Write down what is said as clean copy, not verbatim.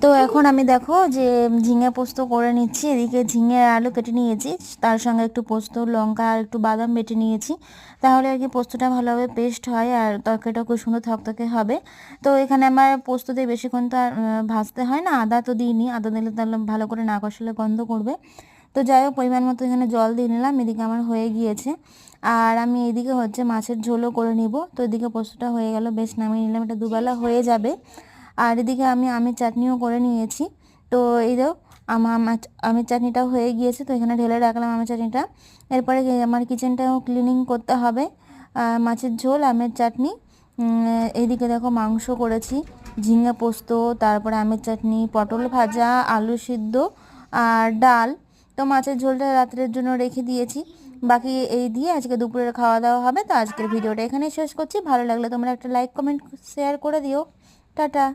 তো এখন আমি দেখো যে ঝিঙে পোস্ত করে নিচ্ছি। এদিকে ঝিঙে আর আলু কেটে নিয়েছি, তার সঙ্গে একটু পোস্ত, লঙ্কা আর একটু বাদাম বেটে নিয়েছি, তাহলে আর কি পোস্তটা ভালোভাবে পেস্ট হয় আর তরকারিটা খুব সুন্দর থকথকে হবে। তো এখানে আমার পোস্ত দিয়ে বেশিক্ষণ তো আর ভাজতে হয় না, আদা তো দিইনি, আদা দিলে তাহলে ভালো করে না কষালে গন্ধ করবে। তো যাই হোক, পরিমাণ মতো এখানে জল দিয়ে নিলাম, এদিকে আমার হয়ে গিয়েছে। আর আমি এদিকে হচ্ছে মাছের ঝোলও করে নিব। তো এদিকে পোস্তটা হয়ে গেল, বেশ নামিয়ে নিলাম, এটা দুবেলা হয়ে যাবে। আর এদিকে আমি আমের চাটনিও করে নিয়েছি। তো এই দাও, আমের চাটনিটাও হয়ে গিয়েছে, তো এখানে ঢেলে রাখলাম আমের চাটনিটা। এরপরে আমার কিচেনটাও ক্লিনিং করতে হবে। মাছের ঝোল, আমের চাটনি, এইদিকে দেখো মাংস করেছি, ঝিঙে পোস্ত, তারপরে আমের চাটনি, পটল ভাজা, আলু সিদ্ধ আর ডাল। তো মাছের ঝোলটা রাত্রের জন্য রেখে দিয়েছি, বাকি এই দিয়ে আজকে দুপুরের খাওয়া দাওয়া হবে। তো আজকের ভিডিওটা এখানেই শেষ করছি। ভালো লাগলে তোমরা একটা লাইক, কমেন্ট, শেয়ার করে দিও। টাটা।